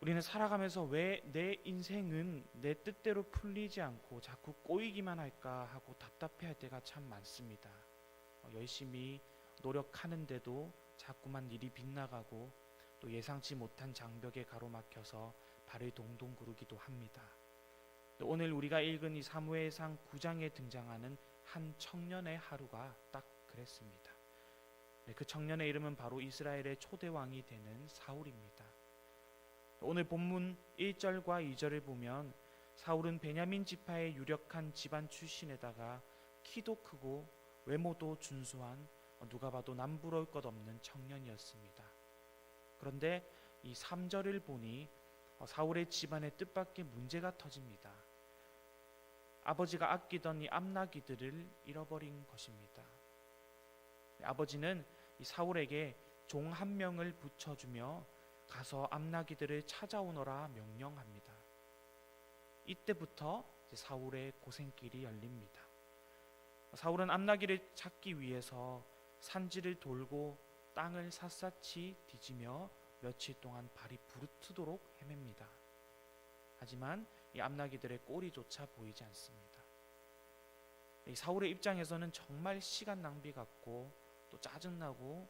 우리는 살아가면서 왜 내 인생은 내 뜻대로 풀리지 않고 자꾸 꼬이기만 할까 하고 답답해할 때가 참 많습니다. 열심히 노력하는데도 자꾸만 일이 빗나가고 또 예상치 못한 장벽에 가로막혀서 발을 동동 구르기도 합니다. 오늘 우리가 읽은 이 사무엘상 9장에 등장하는 한 청년의 하루가 딱 그랬습니다. 그 청년의 이름은 바로 이스라엘의 초대 왕이 되는 사울입니다. 오늘 본문 1절과 2절을 보면 사울은 베냐민 지파의 유력한 집안 출신에다가 키도 크고 외모도 준수한 누가 봐도 남부러울 것 없는 청년이었습니다. 그런데 이 3절을 보니 사울의 집안의 뜻밖의 문제가 터집니다. 아버지가 아끼던 이 암나귀들을 잃어버린 것입니다. 아버지는 이 사울에게 종 한 명을 붙여주며 가서 암나귀들을 찾아오너라 명령합니다. 이때부터 사울의 고생길이 열립니다. 사울은 암나귀를 찾기 위해서 산지를 돌고 땅을 샅샅이 뒤지며 며칠 동안 발이 부르트도록 헤맵니다. 하지만 이 암나귀들의 꼬리조차 보이지 않습니다. 이 사울의 입장에서는 정말 시간 낭비 같고 또 짜증나고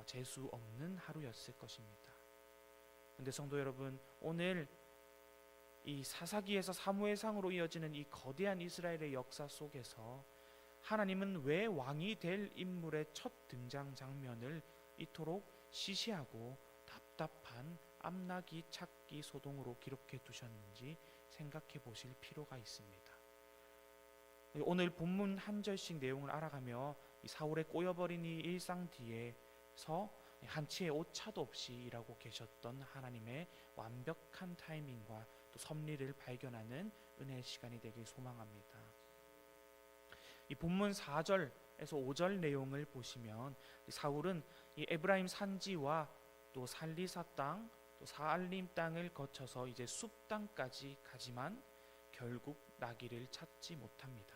재수 없는 하루였을 것입니다. 그런데 성도 여러분, 오늘 이 사사기에서 사무엘상으로 이어지는 이 거대한 이스라엘의 역사 속에서 하나님은 왜 왕이 될 인물의 첫 등장 장면을 이토록 시시하고 답답한 암나귀 찾기 소동으로 기록해 두셨는지 생각해 보실 필요가 있습니다. 오늘 본문 한 절씩 내용을 알아가며 이 사울의 꼬여버린 이 일상 뒤에서 한 치의 오차도 없이 일하고 계셨던 하나님의 완벽한 타이밍과 또 섭리를 발견하는 은혜의 시간이 되길 소망합니다. 이 본문 4절에서 5절 내용을 보시면 사울은 이 에브라임 산지와 또 살리사 땅, 또 사알림 땅을 거쳐서 이제 숲 땅까지 가지만 결국 나귀를 찾지 못합니다.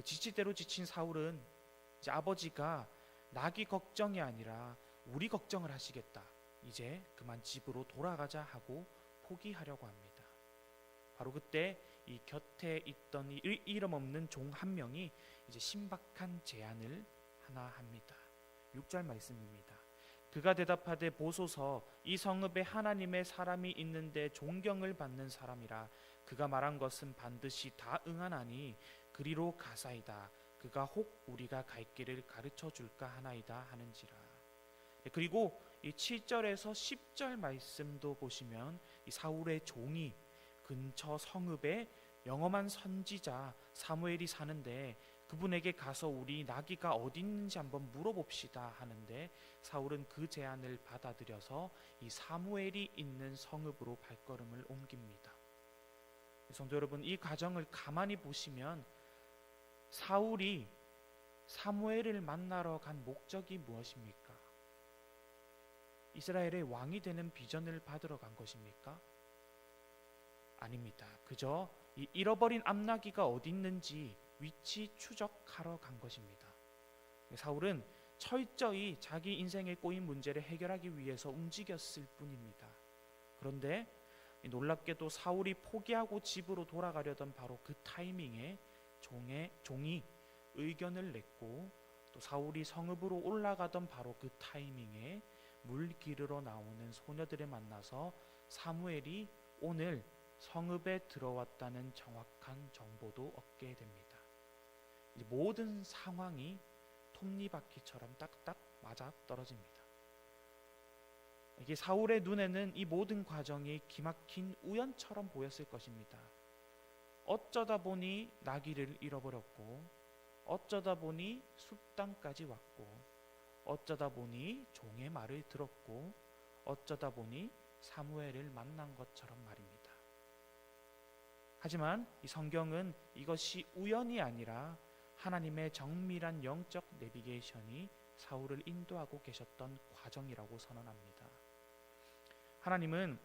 지치대로 지친 사울은 이제 아버지가 나귀 걱정이 아니라 우리 걱정을 하시겠다, 이제 그만 집으로 돌아가자 하고 포기하려고 합니다. 바로 그때 이 곁에 있던 이 이름 없는 종 한 명이 이제 신박한 제안을 하나 합니다. 6절 말씀입니다. 그가 대답하되 보소서, 이 성읍에 하나님의 사람이 있는데 존경을 받는 사람이라. 그가 말한 것은 반드시 다 응하나니 그리로 가사이다. 그가 혹 우리가 갈 길을 가르쳐 줄까 하나이다 하는지라. 그리고 이 7절에서 10절 말씀도 보시면 이 사울의 종이 근처 성읍에 영험한 선지자 사무엘이 사는데 그분에게 가서 우리 나귀가 어디 있는지 한번 물어봅시다 하는데 사울은 그 제안을 받아들여서 이 사무엘이 있는 성읍으로 발걸음을 옮깁니다. 성도 여러분, 이 과정을 가만히 보시면 사울이 사무엘을 만나러 간 목적이 무엇입니까? 이스라엘의 왕이 되는 비전을 받으러 간 것입니까? 아닙니다. 그저 이 잃어버린 암나귀가 어디 있는지 위치 추적하러 간 것입니다. 사울은 철저히 자기 인생에 꼬인 문제를 해결하기 위해서 움직였을 뿐입니다. 그런데 놀랍게도 사울이 포기하고 집으로 돌아가려던 바로 그 타이밍에 종이 의견을 냈고, 또 사울이 성읍으로 올라가던 바로 그 타이밍에 물 기르러 나오는 소녀들을 만나서 사무엘이 오늘 성읍에 들어왔다는 정확한 정보도 얻게 됩니다. 이제 모든 상황이 톱니바퀴처럼 딱딱 맞아 떨어집니다. 이게 사울의 눈에는 이 모든 과정이 기막힌 우연처럼 보였을 것입니다. 어쩌다 보니 나귀를 잃어버렸고, 어쩌다 보니 숲땅까지 왔고, 어쩌다 보니 종의 말을 들었고, 어쩌다 보니 사무엘을 만난 것처럼 말입니다. 하지만 이 성경은 이것이 우연이 아니라 하나님의 정밀한 영적 내비게이션이 사울을 인도하고 계셨던 과정이라고 선언합니다. 하나님은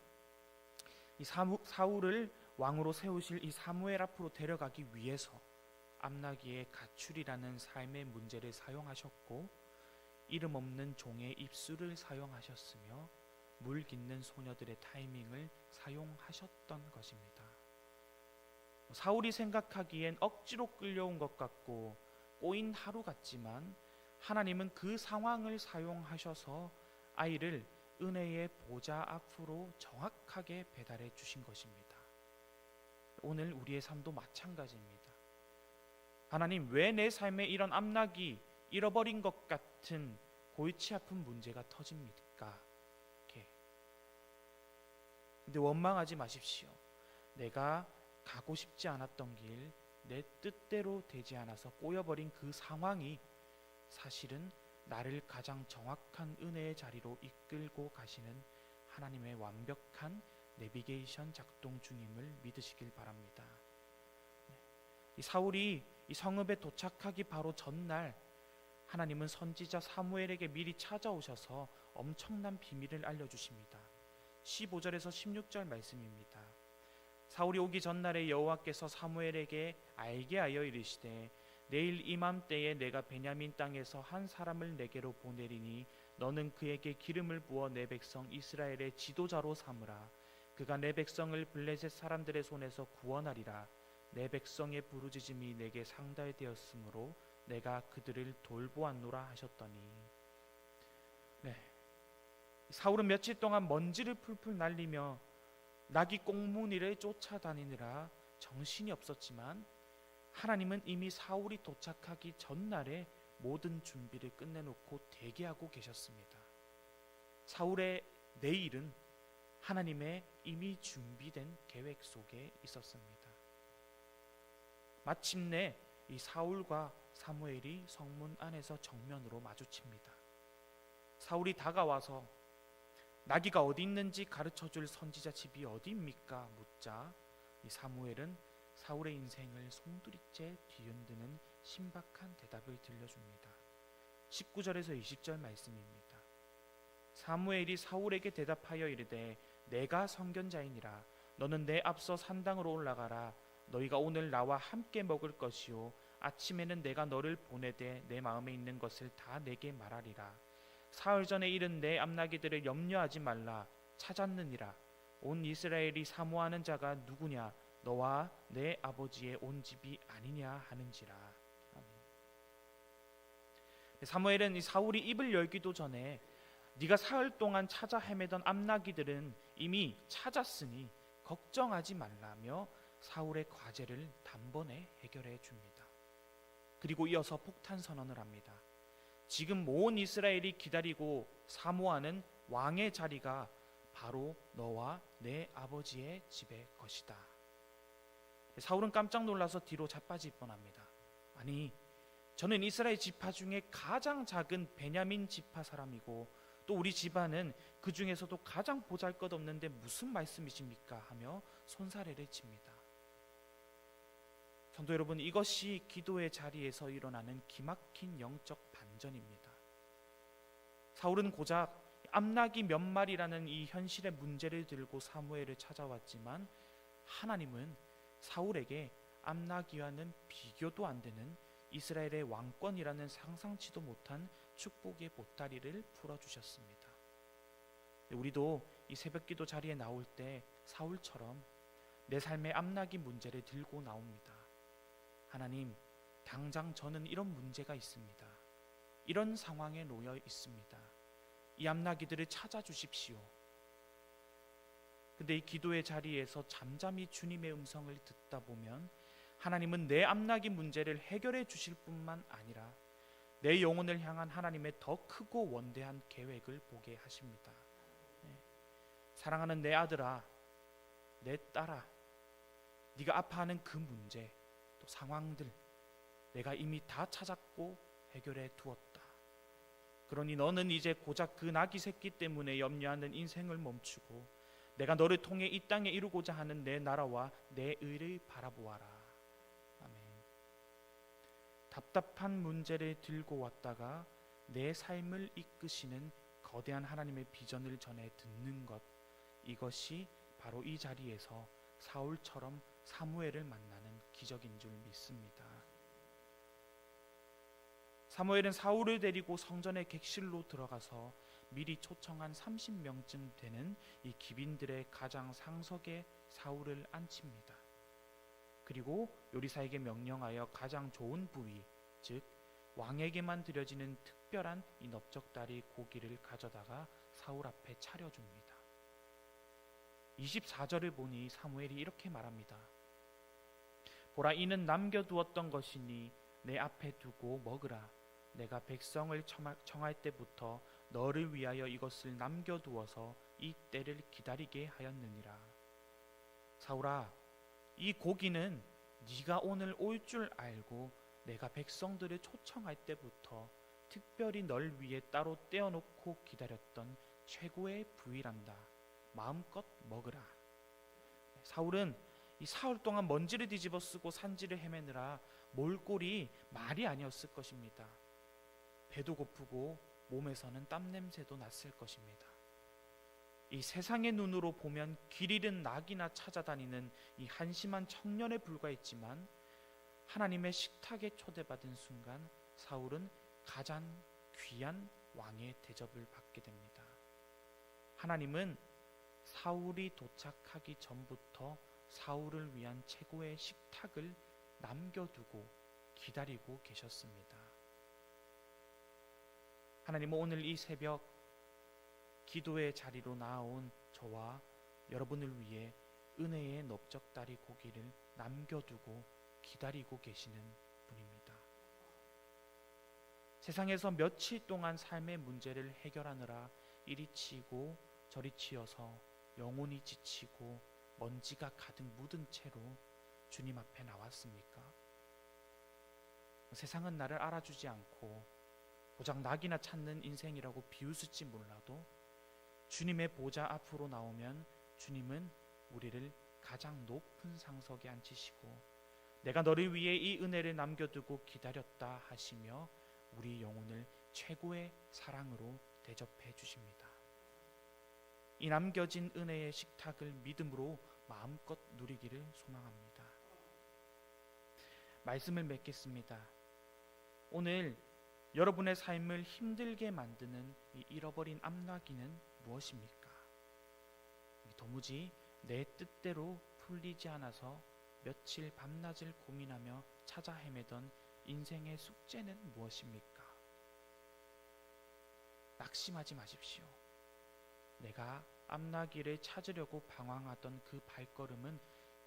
이 사울을 왕으로 세우실 이 사무엘 앞으로 데려가기 위해서 암나귀의 가출이라는 삶의 문제를 사용하셨고, 이름 없는 종의 입술을 사용하셨으며, 물 깃는 소녀들의 타이밍을 사용하셨던 것입니다. 사울이 생각하기엔 억지로 끌려온 것 같고 꼬인 하루 같지만 하나님은 그 상황을 사용하셔서 아이를 은혜의 보좌 앞으로 정확하게 배달해 주신 것입니다. 오늘 우리의 삶도 마찬가지입니다. 하나님, 왜 내 삶에 이런 암나기, 잃어버린 것 같은 골치 아픈 문제가 터집니까? 근데 원망하지 마십시오. 내가 가고 싶지 않았던 길, 내 뜻대로 되지 않아서 꼬여버린 그 상황이 사실은 나를 가장 정확한 은혜의 자리로 이끌고 가시는 하나님의 완벽한 내비게이션 작동 중임을 믿으시길 바랍니다. 이 사울이 이 성읍에 도착하기 바로 전날 하나님은 선지자 사무엘에게 미리 찾아오셔서 엄청난 비밀을 알려주십니다. 15절에서 16절 말씀입니다. 사울이 오기 전날에 여호와께서 사무엘에게 알게 하여 이르시되 내일 이맘때에 내가 베냐민 땅에서 한 사람을 내게로 보내리니 너는 그에게 기름을 부어 내 백성 이스라엘의 지도자로 삼으라. 그가 내 백성을 블레셋 사람들의 손에서 구원하리라. 내 백성의 부르짖음이 내게 상달되었으므로 내가 그들을 돌보았노라 하셨더니. 사울은 며칠 동안 먼지를 풀풀 날리며 나귀 꽁무니를 쫓아다니느라 정신이 없었지만 하나님은 이미 사울이 도착하기 전날에 모든 준비를 끝내놓고 대기하고 계셨습니다. 사울의 내일은 하나님의 이미 준비된 계획 속에 있었습니다. 마침내 이 사울과 사무엘이 성문 안에서 정면으로 마주칩니다. 사울이 다가와서 나귀가 어디 있는지 가르쳐줄 선지자 집이 어디입니까? 묻자 이 사무엘은 사울의 인생을 송두리째 뒤흔드는 신박한 대답을 들려줍니다. 19절에서 20절 말씀입니다. 사무엘이 사울에게 대답하여 이르되 내가 선견자이니라. 너는 내 앞서 산당으로 올라가라. 너희가 오늘 나와 함께 먹을 것이요 아침에는 내가 너를 보내되 내 마음에 있는 것을 다 내게 말하리라. 사흘 전에 잃은 내 암나기들을 염려하지 말라. 찾았느니라. 온 이스라엘이 사모하는 자가 누구냐? 너와 내 아버지의 온 집이 아니냐 하는지라. 사무엘은 사울이 입을 열기도 전에 네가 사흘 동안 찾아 헤매던 암나기들은 이미 찾았으니 걱정하지 말라며 사울의 과제를 단번에 해결해 줍니다. 그리고 이어서 폭탄 선언을 합니다. 지금 온 이스라엘이 기다리고 사모하는 왕의 자리가 바로 너와 내 아버지의 집의 것이다. 사울은 깜짝 놀라서 뒤로 자빠질 뻔합니다. 아니, 저는 이스라엘 지파 중에 가장 작은 베냐민 지파 사람이고 또 우리 집안은 그 중에서도 가장 보잘것없는데 무슨 말씀이십니까? 하며 손사래를 칩니다. 성도 여러분, 이것이 기도의 자리에서 일어나는 기막힌 영적 반전입니다. 사울은 고작 암나기 몇 마리라는 이 현실의 문제를 들고 사무엘을 찾아왔지만 하나님은 사울에게 암나기와는 비교도 안 되는 이스라엘의 왕권이라는 상상치도 못한 축복의 보따리를 풀어주셨습니다. 우리도 이 새벽기도 자리에 나올 때 사울처럼 내 삶의 암나기 문제를 들고 나옵니다. 하나님, 당장 저는 이런 문제가 있습니다. 이런 상황에 놓여 있습니다. 이 암나기들을 찾아주십시오. 근데 이 기도의 자리에서 잠잠히 주님의 음성을 듣다 보면 하나님은 내 암나기 문제를 해결해 주실 뿐만 아니라 내 영혼을 향한 하나님의 더 크고 원대한 계획을 보게 하십니다. 사랑하는 내 아들아, 내 딸아, 네가 아파하는 그 문제, 또 상황들 내가 이미 다 찾았고 해결해 두었다. 그러니 너는 이제 고작 그 나귀 새끼 때문에 염려하는 인생을 멈추고 내가 너를 통해 이 땅에 이루고자 하는 내 나라와 내 의를 바라보아라. 아멘. 답답한 문제를 들고 왔다가 내 삶을 이끄시는 거대한 하나님의 비전을 전해 듣는 것, 이것이 바로 이 자리에서 사울처럼 사무엘을 만나는 기적인 줄 믿습니다. 사무엘은 사울을 데리고 성전의 객실로 들어가서 미리 초청한 30명쯤 되는 이 기빈들의 가장 상석에 사울을 앉힙니다. 그리고 요리사에게 명령하여 가장 좋은 부위, 즉 왕에게만 드려지는 특별한 이 넓적다리 고기를 가져다가 사울 앞에 차려줍니다. 24절을 보니 사무엘이 이렇게 말합니다. 보라, 이는 남겨두었던 것이니 내 앞에 두고 먹으라. 내가 백성을 청할 때부터 너를 위하여 이것을 남겨두어서 이 때를 기다리게 하였느니라. 사울아, 이 고기는 네가 오늘 올 줄 알고 내가 백성들을 초청할 때부터 특별히 널 위해 따로 떼어놓고 기다렸던 최고의 부위란다. 마음껏 먹으라. 사울은 이 사흘 동안 먼지를 뒤집어 쓰고 산지를 헤매느라 몰골이 말이 아니었을 것입니다. 배도 고프고 몸에서는 땀 냄새도 났을 것입니다. 이 세상의 눈으로 보면 길 잃은 낙이나 찾아다니는 이 한심한 청년에 불과했지만 하나님의 식탁에 초대받은 순간 사울은 가장 귀한 왕의 대접을 받게 됩니다. 하나님은 사울이 도착하기 전부터 사울을 위한 최고의 식탁을 남겨두고 기다리고 계셨습니다. 하나님은 오늘 이 새벽 기도의 자리로 나아온 저와 여러분을 위해 은혜의 넓적다리 고기를 남겨두고 기다리고 계시는 분입니다. 세상에서 며칠 동안 삶의 문제를 해결하느라 이리 치고 저리 치여서 영혼이 지치고 먼지가 가득 묻은 채로 주님 앞에 나왔습니까? 세상은 나를 알아주지 않고 고작 낙이나 찾는 인생이라고 비웃을지 몰라도 주님의 보좌 앞으로 나오면 주님은 우리를 가장 높은 상석에 앉히시고 내가 너를 위해 이 은혜를 남겨두고 기다렸다 하시며 우리 영혼을 최고의 사랑으로 대접해 주십니다. 이 남겨진 은혜의 식탁을 믿음으로 마음껏 누리기를 소망합니다. 말씀을 맺겠습니다. 오늘 여러분의 삶을 힘들게 만드는 이 잃어버린 앞나기는 무엇입니까? 도무지 내 뜻대로 풀리지 않아서 며칠 밤낮을 고민하며 찾아 헤매던 인생의 숙제는 무엇입니까? 낙심하지 마십시오. 내가 앞나기를 찾으려고 방황하던 그 발걸음은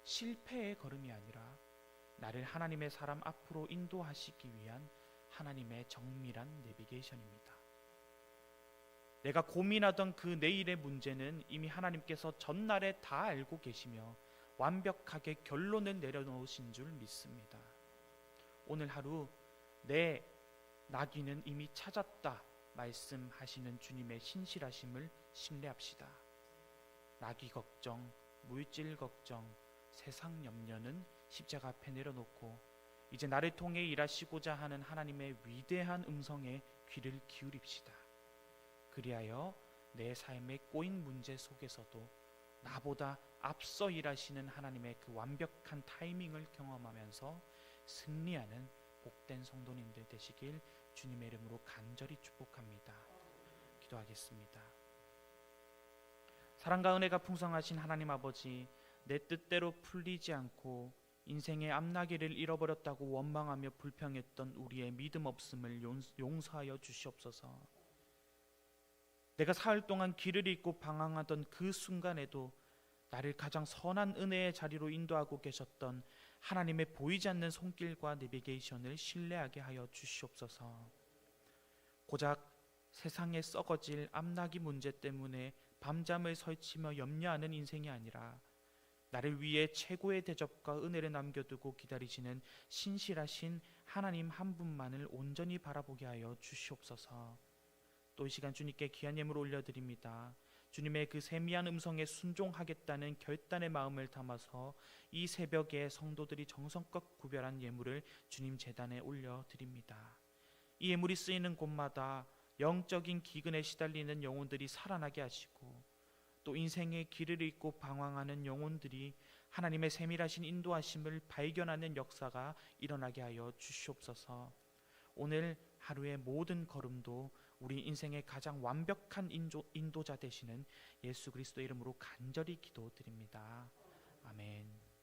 실패의 걸음이 아니라 나를 하나님의 사람 앞으로 인도하시기 위한 하나님의 정밀한 내비게이션입니다. 내가 고민하던 그 내일의 문제는 이미 하나님께서 전날에 다 알고 계시며 완벽하게 결론을 내려놓으신 줄 믿습니다. 오늘 하루 내 나귀는 이미 찾았다 말씀하시는 주님의 신실하심을 신뢰합시다. 나귀 걱정, 물질 걱정, 세상 염려는 십자가 앞에 내려놓고 이제 나를 통해 일하시고자 하는 하나님의 위대한 음성에 귀를 기울입시다. 그리하여 내 삶의 꼬인 문제 속에서도 나보다 앞서 일하시는 하나님의 그 완벽한 타이밍을 경험하면서 승리하는 복된 성도님들 되시길 주님의 이름으로 간절히 축복합니다. 기도하겠습니다. 사랑과 은혜가 풍성하신 하나님 아버지, 내 뜻대로 풀리지 않고 인생의 앞나기를 잃어버렸다고 원망하며 불평했던 우리의 믿음 없음을 용서하여 주시옵소서. 내가 사흘 동안 길을 잃고 방황하던 그 순간에도 나를 가장 선한 은혜의 자리로 인도하고 계셨던 하나님의 보이지 않는 손길과 내비게이션을 신뢰하게 하여 주시옵소서. 고작 세상에 썩어질 앞나기 문제 때문에 밤잠을 설치며 염려하는 인생이 아니라 나를 위해 최고의 대접과 은혜를 남겨두고 기다리시는 신실하신 하나님 한 분만을 온전히 바라보게 하여 주시옵소서. 또 이 시간 주님께 귀한 예물을 올려드립니다. 주님의 그 세미한 음성에 순종하겠다는 결단의 마음을 담아서 이 새벽에 성도들이 정성껏 구별한 예물을 주님 제단에 올려드립니다. 이 예물이 쓰이는 곳마다 영적인 기근에 시달리는 영혼들이 살아나게 하시고 또 인생의 길을 잃고 방황하는 영혼들이 하나님의 세밀하신 인도하심을 발견하는 역사가 일어나게 하여 주시옵소서. 오늘 하루의 모든 걸음도 우리 인생의 가장 완벽한 인도자 되시는 예수 그리스도의 이름으로 간절히 기도드립니다.